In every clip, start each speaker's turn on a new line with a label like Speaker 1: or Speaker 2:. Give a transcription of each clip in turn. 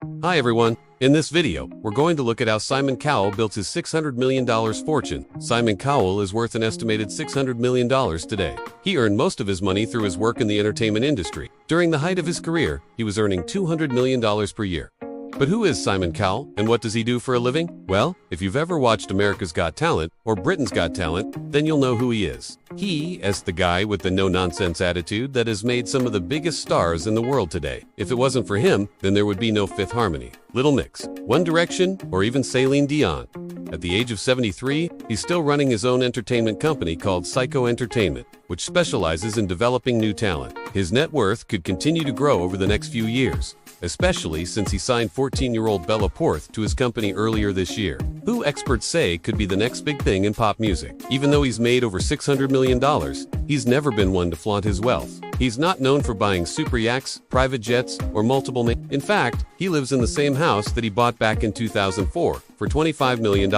Speaker 1: Hi everyone, in this video, we're going to look at how Simon Cowell built his $600 million fortune. Simon Cowell is worth an estimated $600 million today. He earned most of his money through his work in the entertainment industry. During the height of his career, he was earning $200 million per year. But who is Simon Cowell, and what does he do for a living? Well, if you've ever watched America's Got Talent, or Britain's Got Talent, then you'll know who he is. He is the guy with the no-nonsense attitude that has made some of the biggest stars in the world today. If it wasn't for him, then there would be no Fifth Harmony, Little Mix, One Direction, or even Celine Dion. At the age of 73, he's still running his own entertainment company called Psycho Entertainment, which specializes in developing new talent. His net worth could continue to grow over the next few years, especially since he signed 14-year-old Bella Porth to his company earlier this year, who experts say could be the next big thing in pop music. Even though he's made over $600 million, he's never been one to flaunt his wealth. He's not known for buying super yachts, private jets, or multiple In fact, he lives in the same house that he bought back in 2004 for $25 million.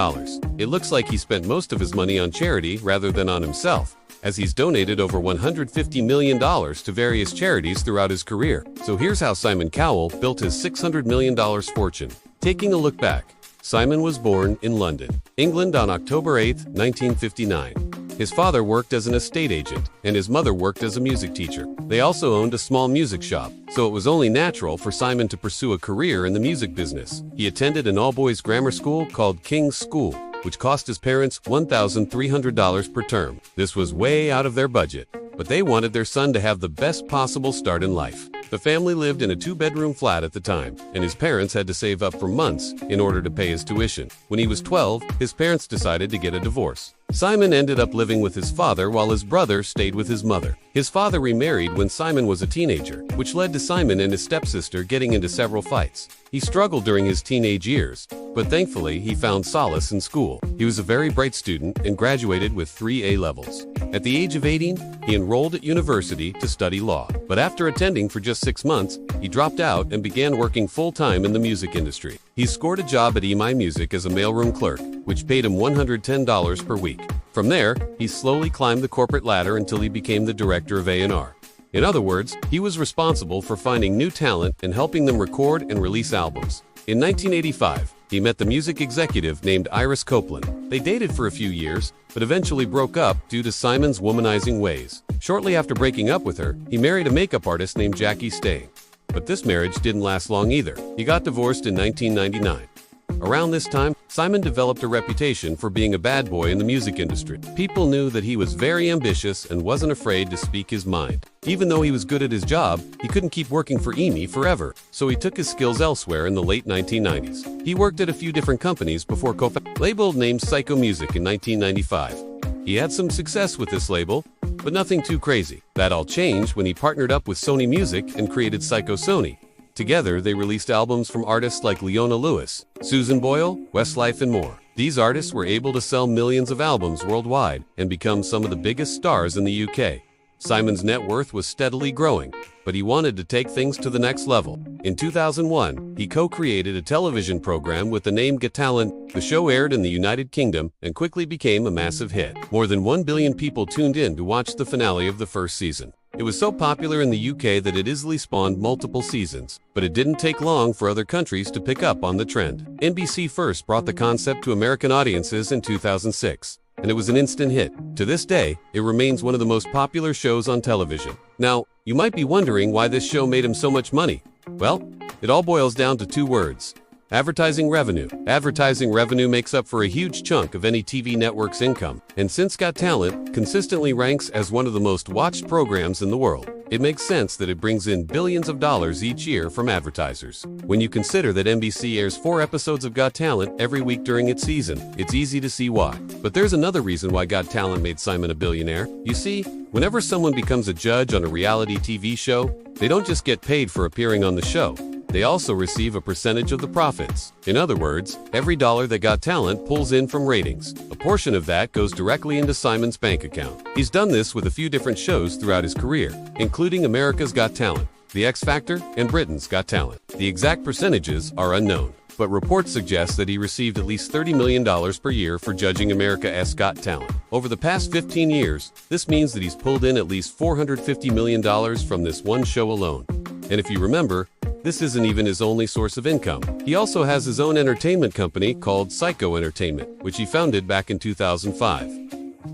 Speaker 1: It looks like he spent most of his money on charity rather than on himself, as he's donated over $150 million to various charities throughout his career. So here's how Simon Cowell built his $600 million fortune. Taking a look back, Simon was born in London, England on October 8, 1959. His father worked as an estate agent, and his mother worked as a music teacher. They also owned a small music shop, so it was only natural for Simon to pursue a career in the music business. He attended an all-boys grammar school called King's School, which cost his parents $1,300 per term. This was way out of their budget, but they wanted their son to have the best possible start in life. The family lived in a two-bedroom flat at the time, and his parents had to save up for months in order to pay his tuition. When he was 12, his parents decided to get a divorce. Simon ended up living with his father while his brother stayed with his mother. His father remarried when Simon was a teenager, which led to Simon and his stepsister getting into several fights. He struggled during his teenage years, but thankfully he found solace in school. He was a very bright student and graduated with 3 A levels. At the age of 18, he enrolled at university to study law. But after attending for just 6 months, he dropped out and began working full-time in the music industry. He scored a job at EMI Music as a mailroom clerk, which paid him $110 per week. From there, he slowly climbed the corporate ladder until he became the director of A&R. In other words, he was responsible for finding new talent and helping them record and release albums. In 1985, he met the music executive named Iris Copeland. They dated for a few years, but eventually broke up due to Simon's womanizing ways. Shortly after breaking up with her, he married a makeup artist named Jackie Stang. But this marriage didn't last long either. He got divorced in 1999. Around this time, Simon developed a reputation for being a bad boy in the music industry. People knew that he was very ambitious and wasn't afraid to speak his mind. Even though he was good at his job, he couldn't keep working for EMI forever, so he took his skills elsewhere in the late 1990s. He worked at a few different companies before label named Psycho Music in 1995. He had some success with this label, but nothing too crazy. That all changed when he partnered up with Sony Music and created Psycho Sony. Together, they released albums from artists like Leona Lewis, Susan Boyle, Westlife, and more. These artists were able to sell millions of albums worldwide and become some of the biggest stars in the UK. Simon's net worth was steadily growing, but he wanted to take things to the next level. In 2001, he co-created a television program with the name Got Talent. The show aired in the United Kingdom and quickly became a massive hit. More than 1 billion people tuned in to watch the finale of the first season. It was so popular in the UK that it easily spawned multiple seasons, but it didn't take long for other countries to pick up on the trend. NBC first brought the concept to American audiences in 2006, and it was an instant hit. To this day, it remains one of the most popular shows on television. Now, you might be wondering why this show made him so much money. Well, it all boils down to 2 words: advertising revenue. Advertising revenue makes up for a huge chunk of any TV network's income, and since Got Talent consistently ranks as one of the most watched programs in the world, it makes sense that it brings in billions of dollars each year from advertisers. When you consider that NBC airs 4 episodes of Got Talent every week during its season, it's easy to see why. But there's another reason why Got Talent made Simon a billionaire. You see, whenever someone becomes a judge on a reality TV show, they don't just get paid for appearing on the show. They also receive a percentage of the profits. In other words, every dollar that Got Talent pulls in from ratings, a portion of that goes directly into Simon's bank account. He's done this with a few different shows throughout his career, including America's Got Talent, The X Factor, and Britain's Got Talent. The exact percentages are unknown, but reports suggest that he received at least $30 million per year for judging America's Got Talent. Over the past 15 years, this means that he's pulled in at least $450 million from this one show alone. And if you remember, This isn't even his only source of income. He also has his own entertainment company called Psycho Entertainment, which he founded back in 2005.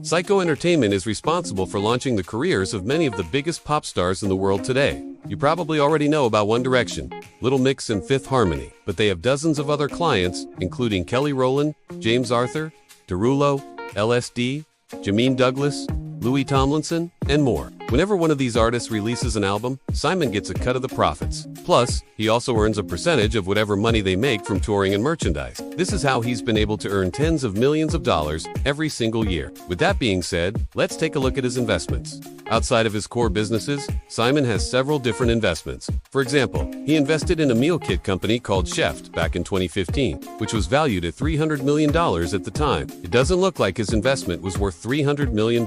Speaker 1: Psycho Entertainment is responsible for launching the careers of many of the biggest pop stars in the world today. You probably already know about One Direction, Little Mix and Fifth Harmony, but they have dozens of other clients, including Kelly Rowland, James Arthur, Derulo, LSD, Jermaine Douglas, Louis Tomlinson, and more. Whenever one of these artists releases an album, Simon gets a cut of the profits. Plus, he also earns a percentage of whatever money they make from touring and merchandise. This is how he's been able to earn tens of millions of dollars every single year. With that being said, let's take a look at his investments. Outside of his core businesses, Simon has several different investments. For example, he invested in a meal kit company called Chef back in 2015, which was valued at $300 million at the time. It doesn't look like his investment was worth $300 million.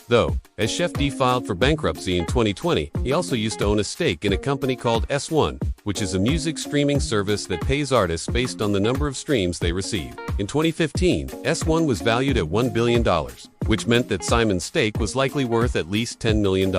Speaker 1: Though, as Chef D filed for bankruptcy in 2020, he also used to own a stake in a company called S1, which is a music streaming service that pays artists based on the number of streams they receive. In 2015, S1 was valued at $1 billion, which meant that Simon's stake was likely worth at least $10 million.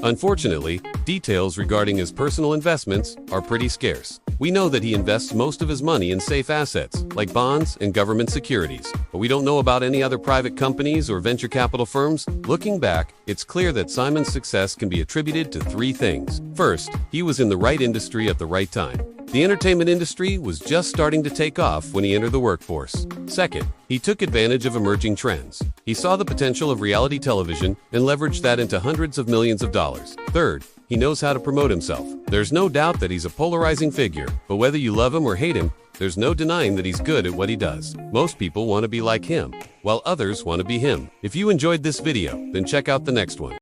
Speaker 1: Unfortunately, details regarding his personal investments are pretty scarce. We know that he invests most of his money in safe assets, like bonds and government securities, but we don't know about any other private companies or venture capital firms. Looking back, it's clear that Simon's success can be attributed to three things. First, he was in the right industry at the right time. The entertainment industry was just starting to take off when he entered the workforce. Second, he took advantage of emerging trends. He saw the potential of reality television and leveraged that into hundreds of millions of dollars. Third, he knows how to promote himself. There's no doubt that he's a polarizing figure, but whether you love him or hate him, there's no denying that he's good at what he does. Most people want to be like him, while others want to be him. If you enjoyed this video, then check out the next one.